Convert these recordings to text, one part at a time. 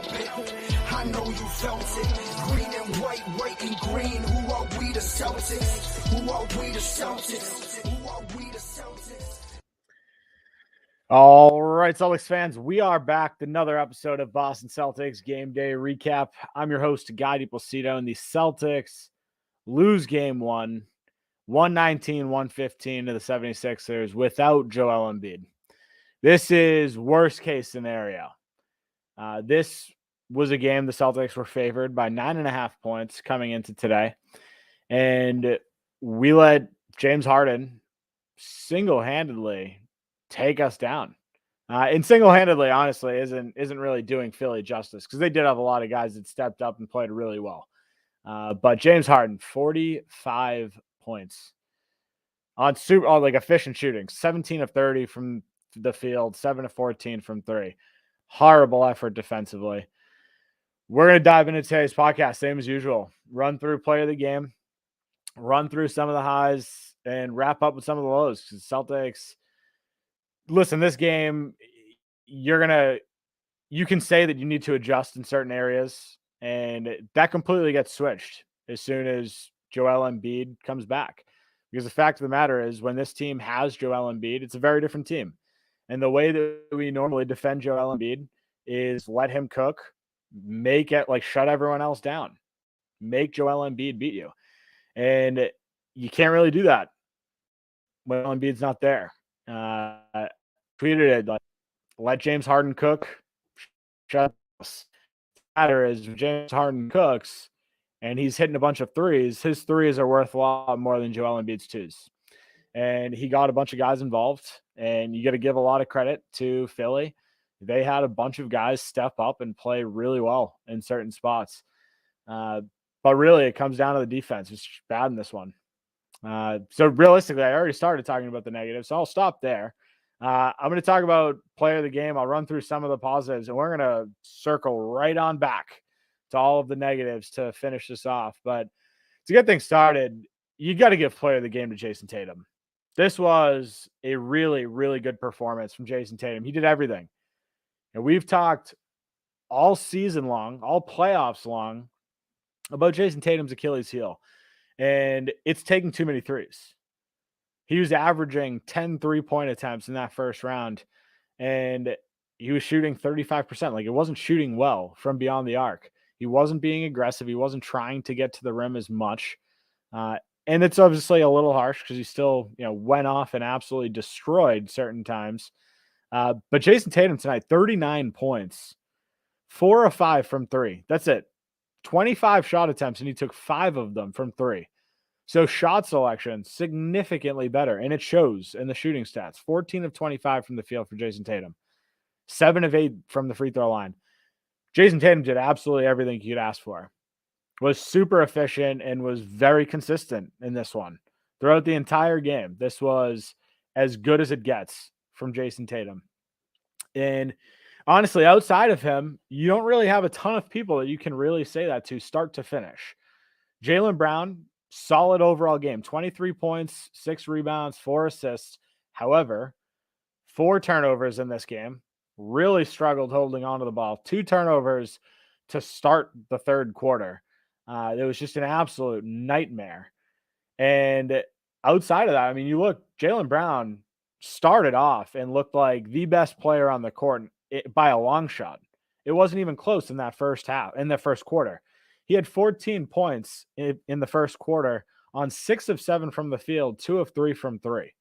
I know you felt it. Green and white and green. Who are we, the Celtics? Who are we, the Celtics? Who are we, the Celtics? All right, Celtics fans, we are back with another episode of Boston Celtics Game Day Recap. I'm your host, Guy DiPlacido, and the Celtics lose Game 1, 119-115 to the 76ers without Joel Embiid. This is worst case scenario. This was a game the Celtics were favored by 9.5 points coming into today, and we let James Harden single-handedly take us down. And single-handedly, honestly, isn't really doing Philly justice because they did have a lot of guys that stepped up and played really well. But James Harden, 45 points on efficient shooting, 17 of 30 from the field, 7 of 14 from three. Horrible effort defensively. We're going to dive into today's podcast, same as usual. Run through play of the game, run through some of the highs, and wrap up with some of the lows. Because Celtics, listen, this game, you can say that you need to adjust in certain areas, and that completely gets switched as soon as Joel Embiid comes back. Because the fact of the matter is, when this team has Joel Embiid, it's a very different team. And the way that we normally defend Joel Embiid is let him cook, shut everyone else down, make Joel Embiid beat you. And you can't really do that when Embiid's not there. Tweeted it, let James Harden cook. Shut up. The matter is, James Harden cooks and he's hitting a bunch of threes. His threes are worth a lot more than Joel Embiid's twos. And he got a bunch of guys involved, and you got to give a lot of credit to Philly. They had a bunch of guys step up and play really well in certain spots. But really, it comes down to the defense. It's bad in this one. So realistically, I already started talking about the negatives, so I'll stop there. I'm going to talk about player of the game. I'll run through some of the positives, and we're going to circle right on back to all of the negatives to finish this off. But to get things started, you got to give player of the game to Jason Tatum. This was a really, really good performance from Jason Tatum. He did everything. And we've talked all season long, all playoffs long, about Jason Tatum's Achilles heel. And it's taking too many threes. He was averaging 10 3-point attempts in that first round, and he was shooting 35%. It wasn't shooting well from beyond the arc. He wasn't being aggressive. He wasn't trying to get to the rim as much. And it's obviously a little harsh because he still, went off and absolutely destroyed certain times. But Jason Tatum tonight, 39 points, 4 of 5 from three. That's it. 25 shot attempts, and he took 5 of them from three. So shot selection, significantly better, and it shows in the shooting stats. 14 of 25 from the field for Jason Tatum. 7 of 8 from the free throw line. Jason Tatum did absolutely everything you could ask for. Was super efficient and was very consistent in this one. Throughout the entire game, this was as good as it gets from Jason Tatum. And honestly, outside of him, you don't really have a ton of people that you can really say that to start to finish. Jaylen Brown, solid overall game. 23 points, 6 rebounds, 4 assists. However, 4 turnovers in this game. Really struggled holding onto the ball. 2 turnovers to start the third quarter. It was just an absolute nightmare. And outside of that, you look, Jaylen Brown started off and looked like the best player on the court by a long shot. It wasn't even close in that first quarter. He had 14 points in the first quarter on 6 of 7 from the field, 2 of 3 from three.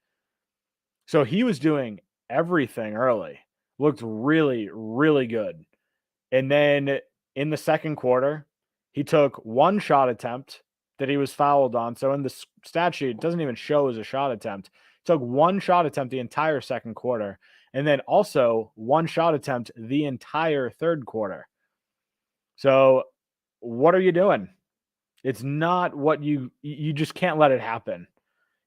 So he was doing everything early. Looked really, really good. And then in the second quarter, he took 1 shot attempt that he was fouled on. So in the stat sheet, it doesn't even show as a shot attempt. He took 1 shot attempt the entire second quarter. And then also 1 shot attempt the entire third quarter. So what are you doing? It's not what you just can't let it happen.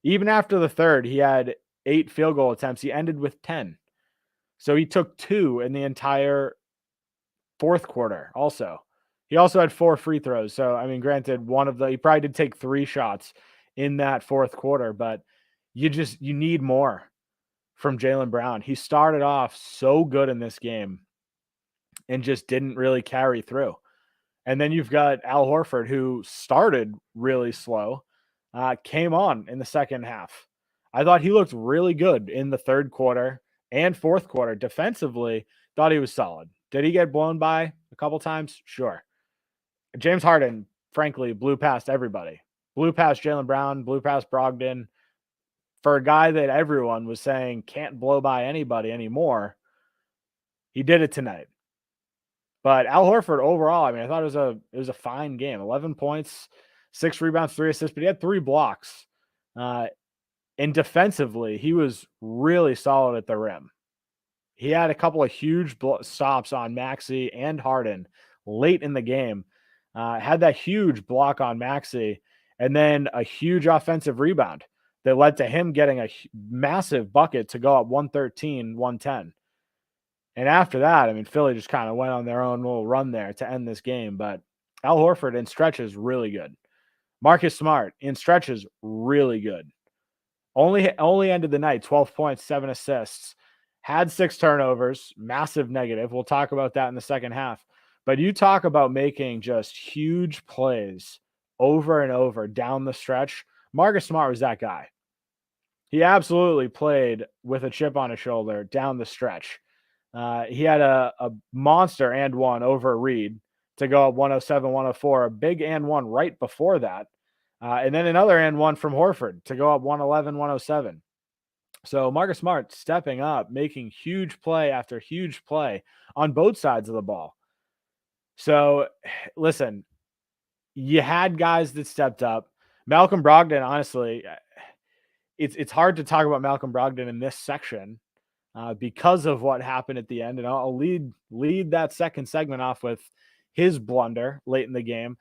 Even after the third, he had 8 field goal attempts. He ended with 10. So he took 2 in the entire fourth quarter also. He also had 4 free throws. So, granted, he probably did take 3 shots in that fourth quarter, but you need more from Jaylen Brown. He started off so good in this game. and just didn't really carry through. And then you've got Al Horford, who started really slow, came on in the second half. I thought he looked really good in the third quarter and fourth quarter. Defensively, thought he was solid. Did he get blown by a couple times? Sure. James Harden, frankly, blew past everybody. Blew past Jaylen Brown, blew past Brogdon. For a guy that everyone was saying can't blow by anybody anymore, he did it tonight. But Al Horford overall, I mean, I thought it was a fine game. 11 points, 6 rebounds, 3 assists, but he had 3 blocks. And defensively, he was really solid at the rim. He had a couple of huge stops on Maxey and Harden late in the game. Had that huge block on Maxey, and then a huge offensive rebound that led to him getting a massive bucket to go up 113, 110. And after that, I mean, Philly just kind of went on their own little run there to end this game. But Al Horford in stretches, really good. Marcus Smart in stretches, really good. Only ended the night 12 points, 7 assists, had 6 turnovers, massive negative. We'll talk about that in the second half. But you talk about making just huge plays over and over down the stretch. Marcus Smart was that guy. He absolutely played with a chip on his shoulder down the stretch. He had a monster and one over Reed to go up 107, 104, a big and one right before that. And then another and one from Horford to go up 111, 107. So Marcus Smart stepping up, making huge play after huge play on both sides of the ball. So listen, you had guys that stepped up. Malcolm Brogdon, honestly, it's hard to talk about Malcolm Brogdon in this section because of what happened at the end. And I'll lead that second segment off with his blunder late in the game.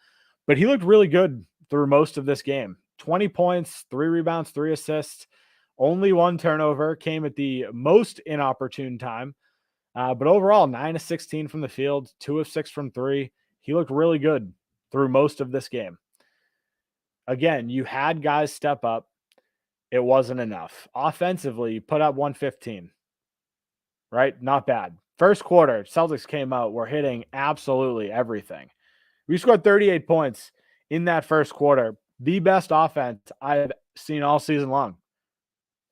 But he looked really good through most of this game. 20 points, 3 rebounds, 3 assists. Only 1 turnover came at the most inopportune time. But overall, 9 of 16 from the field, 2 of 6 from 3. He looked really good through most of this game. Again, you had guys step up. It wasn't enough. Offensively, you put up 115. Right? Not bad. First quarter, Celtics came out. We're hitting absolutely everything. We scored 38 points in that first quarter. The best offense I've seen all season long.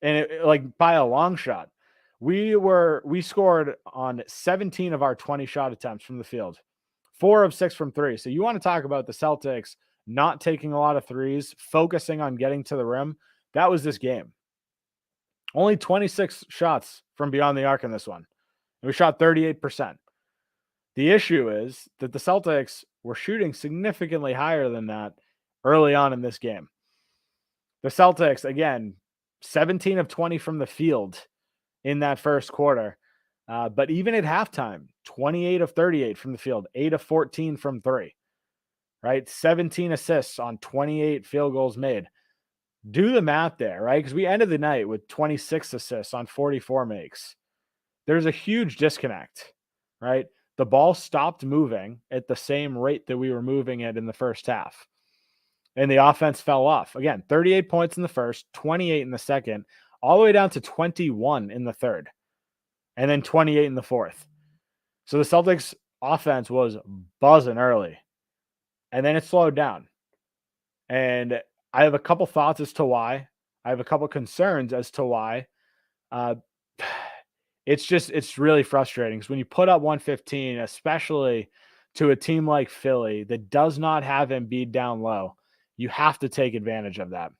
And like by a long shot. We scored on 17 of our 20 shot attempts from the field. 4 of 6 from 3. So you want to talk about the Celtics not taking a lot of threes, focusing on getting to the rim. That was this game. Only 26 shots from beyond the arc in this one. And we shot 38%. The issue is that the Celtics were shooting significantly higher than that early on in this game. The Celtics, again, 17 of 20 from the field in that first quarter. But even at halftime, 28 of 38 from the field, 8 of 14 from 3, right? 17 assists on 28 field goals made. Do the math there, right? Because we ended the night with 26 assists on 44 makes. There's a huge disconnect, right? The ball stopped moving at the same rate that we were moving it in the first half. And the offense fell off. Again, 38 points in the first, 28 in the second, all the way down to 21 in the third, and then 28 in the fourth. So the Celtics offense was buzzing early, and then it slowed down. And I have a couple thoughts as to why. I have a couple concerns as to why. It's really frustrating because when you put up 115, especially to a team like Philly that does not have Embiid down low, you have to take advantage of that.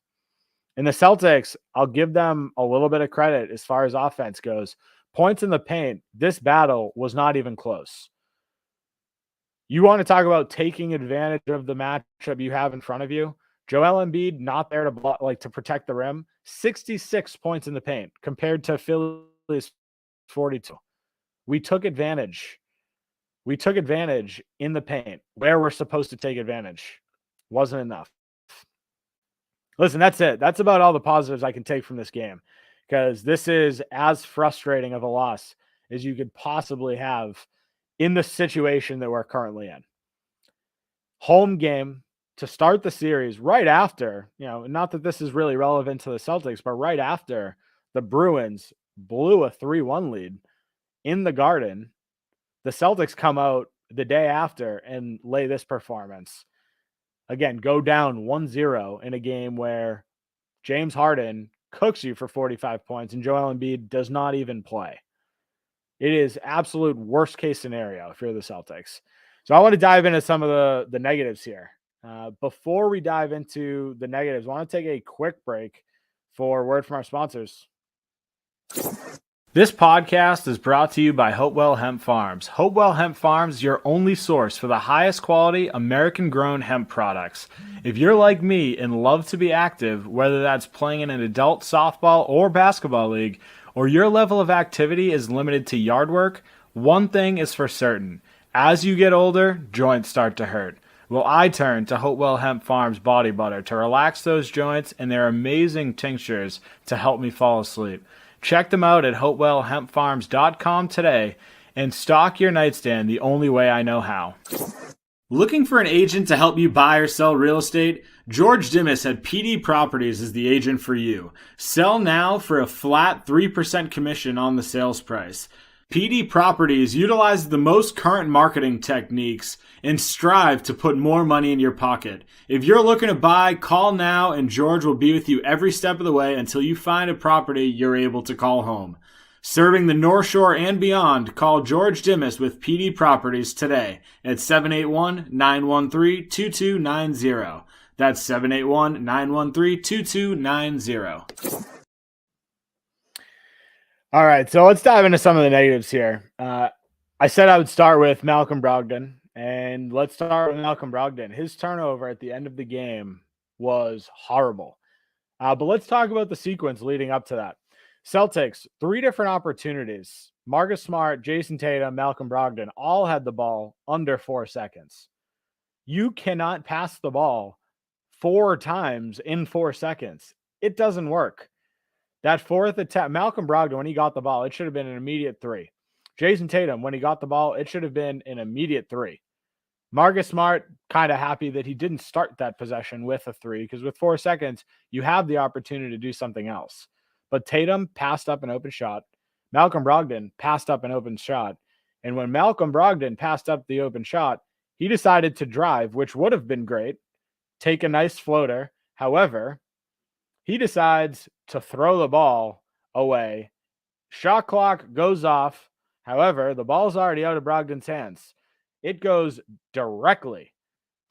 And the Celtics, I'll give them a little bit of credit as far as offense goes. Points in the paint, this battle was not even close. You want to talk about taking advantage of the matchup you have in front of you? Joel Embiid not there to protect the rim. 66 points in the paint compared to Philly's 42. We took advantage. We took advantage in the paint where we're supposed to take advantage. Wasn't enough. Listen, that's it. That's about all the positives I can take from this game because this is as frustrating of a loss as you could possibly have in the situation that we're currently in. Home game to start the series right after, not that this is really relevant to the Celtics, but right after the Bruins blew a 3-1 lead in the Garden The Celtics come out the day after and lay this performance. Again, go down 1-0 in a game where James Harden cooks you for 45 points and Joel Embiid does not even play. It is absolute worst case scenario if you're the Celtics. So I want to dive into some of the negatives here. Before we dive into the negatives, I want to take a quick break for a word from our sponsors. This podcast is brought to you by Hopewell Hemp Farms. Hopewell Hemp Farms is your only source for the highest quality American-grown hemp products. If you're like me and love to be active, whether that's playing in an adult softball or basketball league, or your level of activity is limited to yard work, one thing is for certain. As you get older, joints start to hurt. Well, I turn to Hopewell Hemp Farms Body Butter to relax those joints and their amazing tinctures to help me fall asleep. Check them out at hopewellhempfarms.com today and stock your nightstand the only way I know how. Looking for an agent to help you buy or sell real estate? George Dimas at PD Properties is the agent for you. Sell now for a flat 3% commission on the sales price. PD Properties utilizes the most current marketing techniques and strive to put more money in your pocket. If you're looking to buy, call now and George will be with you every step of the way until you find a property you're able to call home. Serving the North Shore and beyond, call George Dimas with PD Properties today at 781-913-2290. That's 781-913-2290. All right, so let's dive into some of the negatives here. I said I would start with Malcolm Brogdon, and let's start with Malcolm Brogdon. His turnover at the end of the game was horrible. But let's talk about the sequence leading up to that. Celtics, 3 different opportunities. Marcus Smart, Jason Tatum, Malcolm Brogdon all had the ball under 4 seconds. You cannot pass the ball 4 times in 4 seconds. It doesn't work. That fourth attempt, Malcolm Brogdon, when he got the ball, it should have been an immediate 3. Jason Tatum, when he got the ball, it should have been an immediate 3. Marcus Smart, kind of happy that he didn't start that possession with a 3, because with 4 seconds, you have the opportunity to do something else. But Tatum passed up an open shot. Malcolm Brogdon passed up an open shot. And when Malcolm Brogdon passed up the open shot, he decided to drive, which would have been great, take a nice floater. However, he decides to throw the ball away. Shot clock goes off. However, the ball's already out of Brogdon's hands. It goes directly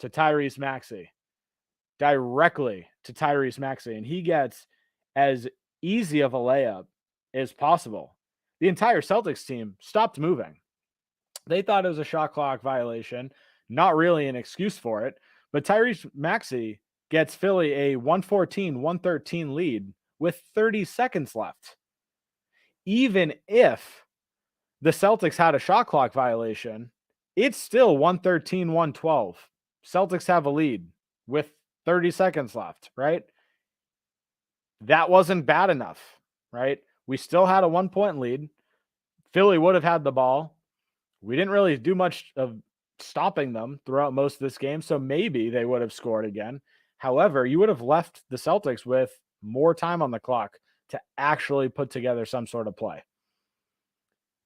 to Tyrese Maxey. And he gets as easy of a layup as possible. The entire Celtics team stopped moving. They thought it was a shot clock violation, not really an excuse for it, but Tyrese Maxey gets Philly a 114-113 lead with 30 seconds left. Even if the Celtics had a shot clock violation, it's still 113-112. Celtics have a lead with 30 seconds left, right? That wasn't bad enough, right? We still had a 1-point lead. Philly would have had the ball. We didn't really do much of stopping them throughout most of this game, so maybe they would have scored again. However, you would have left the Celtics with more time on the clock to actually put together some sort of play.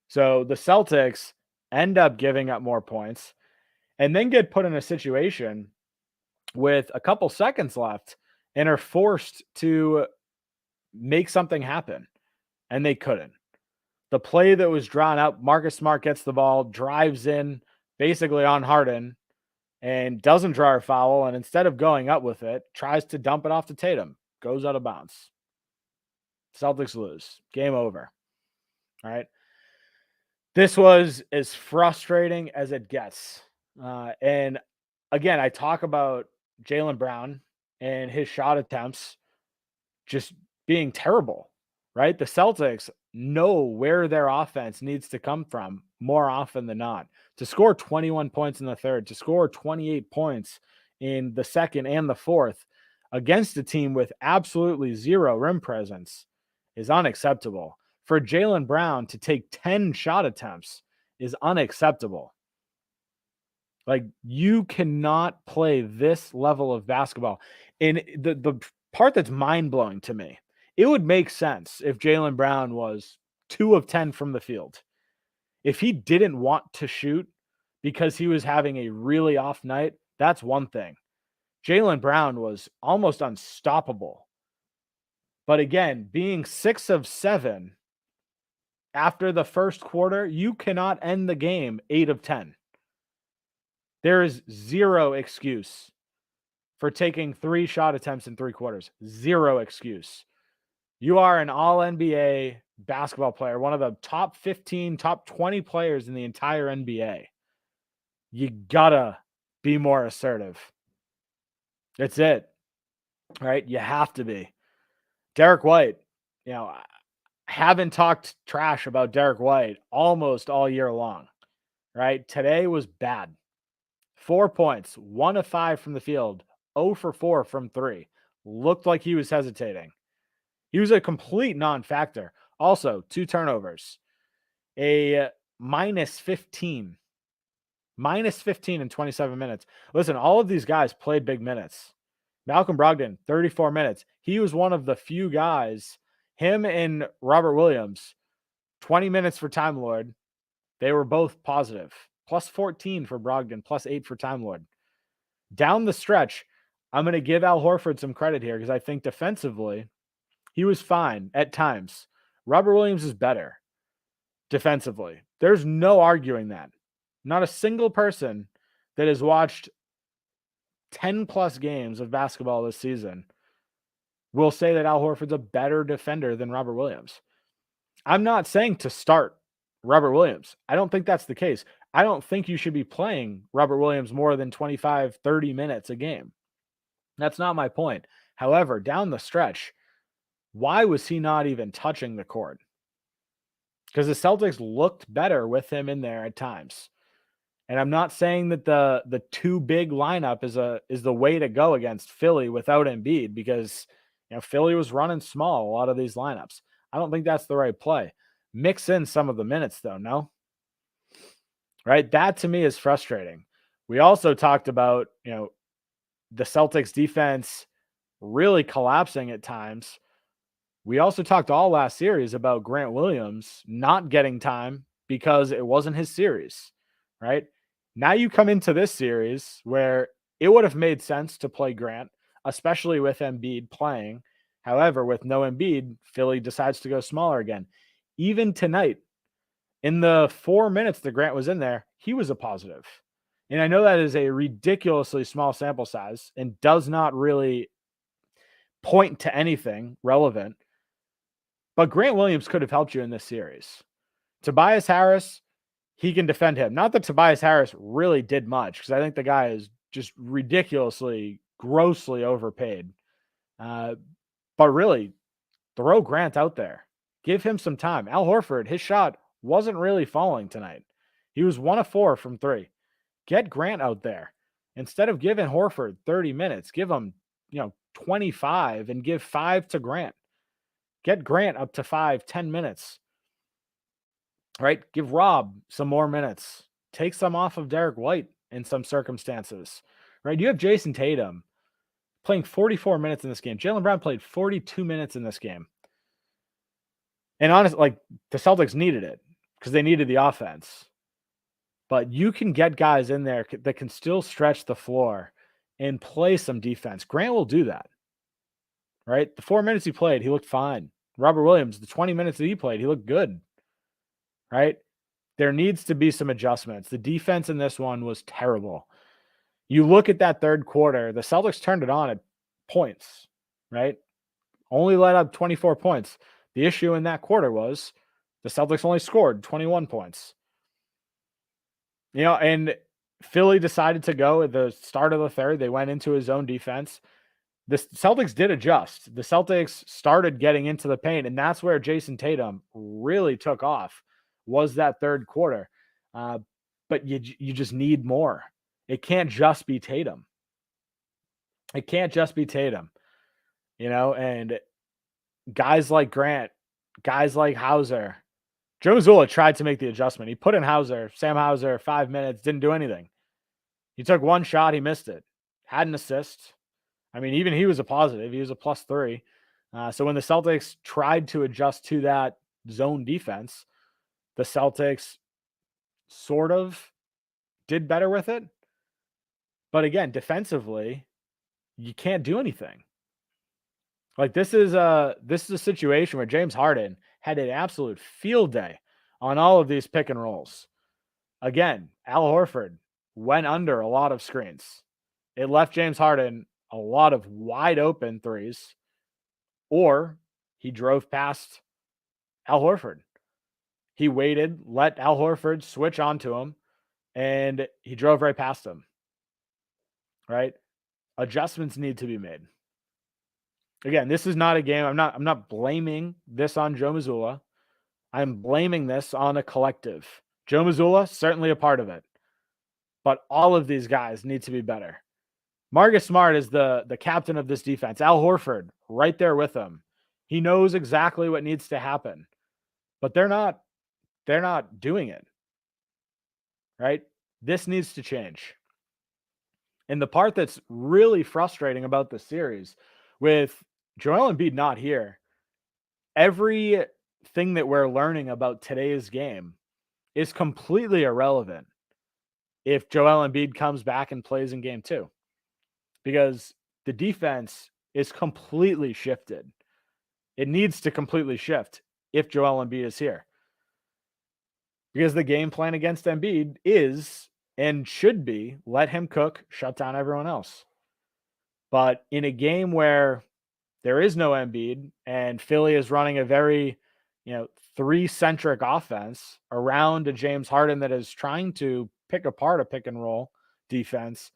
So the Celtics end up giving up more points and then get put in a situation with a couple seconds left and are forced to make something happen, and they couldn't. The play that was drawn up, Marcus Smart gets the ball, drives in basically on Harden, and doesn't draw a foul, and instead of going up with it, tries to dump it off to Tatum. Goes out of bounds. Celtics lose. Game over. All right. This was as frustrating as it gets. And again, I talk about Jaylen Brown and his shot attempts just being terrible, right? The Celtics know where their offense needs to come from more often than not. To score 21 points in the third, to score 28 points in the second and the fourth against a team with absolutely zero rim presence is unacceptable. For Jaylen Brown to take 10 shot attempts is unacceptable. Like, you cannot play this level of basketball. And the part that's mind-blowing to me, it would make sense if Jaylen Brown was 2 of 10 from the field. If he didn't want to shoot because he was having a really off night, that's one thing. Jaylen Brown was almost unstoppable. But again, being 6 of 7 after the first quarter, you cannot end the game 8 of 10. There is zero excuse for taking 3 shot attempts in 3 quarters. Zero excuse. You are an all-NBA basketball player, one of the top 15, top 20 players in the entire NBA. You gotta be more assertive. That's it. Right? You have to be. Derek White, I haven't talked trash about Derek White almost all year long. Right? Today was bad. 4 points, 1 of 5 from the field, 0 for 4 from 3. Looked like he was hesitating. He was a complete non-factor. Also, 2 turnovers. A minus 15. Minus 15 in 27 minutes. Listen, all of these guys played big minutes. Malcolm Brogdon, 34 minutes. He was one of the few guys, him and Robert Williams, 20 minutes for Time Lord. They were both positive. Plus 14 for Brogdon, plus 8 for Time Lord. Down the stretch, I'm going to give Al Horford some credit here because I think defensively, he was fine at times. Robert Williams is better defensively. There's no arguing that. Not a single person that has watched 10 plus games of basketball this season will say that Al Horford's a better defender than Robert Williams. I'm not saying to start Robert Williams. I don't think that's the case. I don't think you should be playing Robert Williams more than 25, 30 minutes a game. That's not my point. However, down the stretch, why was he not even touching the court? Because the Celtics looked better with him in there at times. And I'm not saying that the too big lineup is the way to go against Philly without Embiid, because Philly was running small a lot of these lineups. I don't think that's the right play. Mix in some of the minutes though, no? Right? That to me is frustrating. We also talked about, the Celtics defense really collapsing at times. We also talked all last series about Grant Williams not getting time because it wasn't his series, right? Now you come into this series where it would have made sense to play Grant, especially with Embiid playing. However, with no Embiid, Philly decides to go smaller again. Even tonight, in the 4 minutes that Grant was in there, he was a positive. And I know that is a ridiculously small sample size and does not really point to anything relevant. But Grant Williams could have helped you in this series. Tobias Harris, he can defend him. Not that Tobias Harris really did much, because I think the guy is just ridiculously, grossly overpaid. But really, throw Grant out there. Give him some time. Al Horford, his shot wasn't really falling tonight. He was 1 of 4 from 3. Get Grant out there. Instead of giving Horford 30 minutes, give him, 25 and give 5 to Grant. Get Grant up to 5, 10 minutes. Right? Give Rob some more minutes. Take some off of Derek White in some circumstances. Right? You have Jason Tatum playing 44 minutes in this game. Jaylen Brown played 42 minutes in this game. And honestly, the Celtics needed it because they needed the offense. But you can get guys in there that can still stretch the floor and play some defense. Grant will do that. Right? The 4 minutes he played, he looked fine. Robert Williams, the 20 minutes that he played, he looked good. Right? There needs to be some adjustments. The defense in this one was terrible. You look at that third quarter, the Celtics turned it on at points, right? Only let up 24 points. The issue in that quarter was the Celtics only scored 21 points. And Philly decided to go at the start of the third. They went into his own defense. The Celtics did adjust. The Celtics started getting into the paint, and that's where Jason Tatum really took off, was that third quarter. But you just need more. It can't just be Tatum. It can't just be Tatum. And guys like Grant, guys like Hauser. Joe Mazzulla tried to make the adjustment. He put in Sam Hauser, 5 minutes, didn't do anything. He took one shot, he missed it. Had an assist. I mean, even he was a positive. He was a +3. So when the Celtics tried to adjust to that zone defense, the Celtics sort of did better with it. But again, defensively, you can't do anything. Like this is a situation where James Harden had an absolute field day on all of these pick and rolls. Again, Al Horford went under a lot of screens. It left James Harden a lot of wide open threes, or he drove past Al Horford. He waited, let Al Horford switch onto him, and he drove right past him. Right? Adjustments need to be made. Again, this is not a game. I'm not blaming this on Joe Mazzulla. I'm blaming this on a collective. Joe Mazzulla, certainly a part of it. But all of these guys need to be better. Marcus Smart is the captain of this defense. Al Horford, right there with him. He knows exactly what needs to happen. But they're not doing it. Right? This needs to change. And the part that's really frustrating about the series, with Joel Embiid not here, everything that we're learning about today's game is completely irrelevant if Joel Embiid comes back and plays in game 2. Because the defense is completely shifted. It needs to completely shift if Joel Embiid is here. Because the game plan against Embiid is and should be let him cook, shut down everyone else. But in a game where there is no Embiid and Philly is running a very, 3-centric offense around a James Harden that is trying to pick apart a pick and roll defense,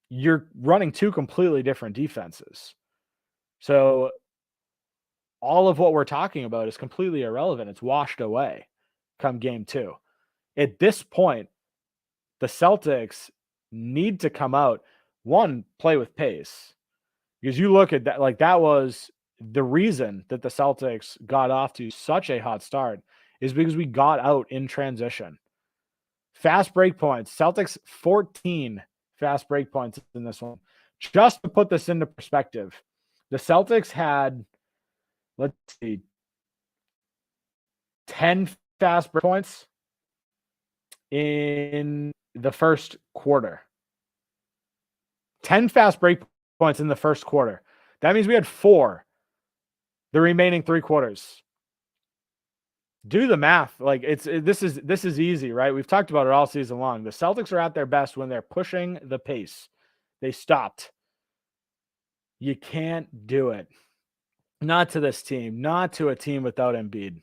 you're running 2 completely different defenses. So all of what we're talking about is completely irrelevant. It's washed away come game 2. At this point, the Celtics need to come out, one, play with pace. Because you look at that, like that was the reason that the Celtics got off to such a hot start, is because we got out in transition. Fast break points. Celtics 14 fast break points in this one. Just to put this into perspective, the Celtics had, let's see, 10 fast break points in the first quarter. 10 fast break points in the first quarter. That means we had 4 the remaining 3 quarters. Do the math. Like this is easy, right? We've talked about it all season long. The Celtics are at their best when they're pushing the pace. They stopped. You can't do it. Not to this team, not to a team without Embiid.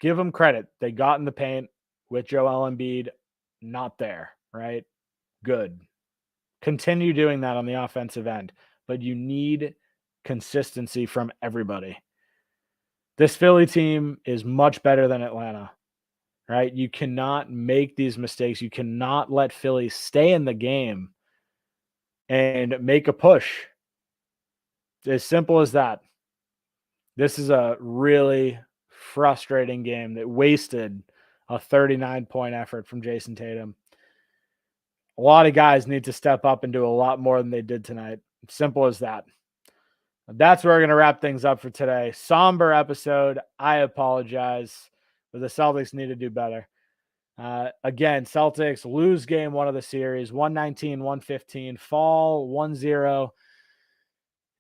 Give them credit. They got in the paint with Joel Embiid not there, right? Good. Continue doing that on the offensive end, but you need consistency from everybody. This Philly team is much better than Atlanta, right? You cannot make these mistakes. You cannot let Philly stay in the game and make a push. As simple as that. This is a really frustrating game that wasted a 39-point effort from Jason Tatum. A lot of guys need to step up and do a lot more than they did tonight. Simple as that. That's where we're going to wrap things up for today. Somber episode. I apologize, but the Celtics need to do better. Again, Celtics lose game 1 of the series, 119-115, fall 1-0.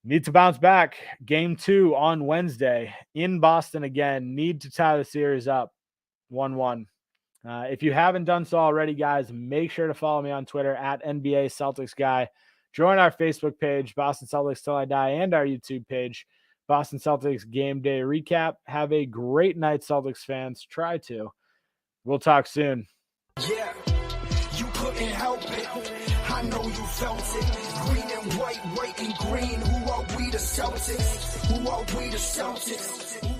Need to bounce back. Game 2 on Wednesday in Boston again. Need to tie the series up 1-1. If you haven't done so already, guys, make sure to follow me on Twitter at NBA Celtics Guy. Join our Facebook page, Boston Celtics Till I Die, and our YouTube page, Boston Celtics Game Day Recap. Have a great night, Celtics fans. Try to. We'll talk soon. Yeah, you couldn't help it. I know you felt it. Green and white and green. Who are we, the Celtics? Who are we, the Celtics?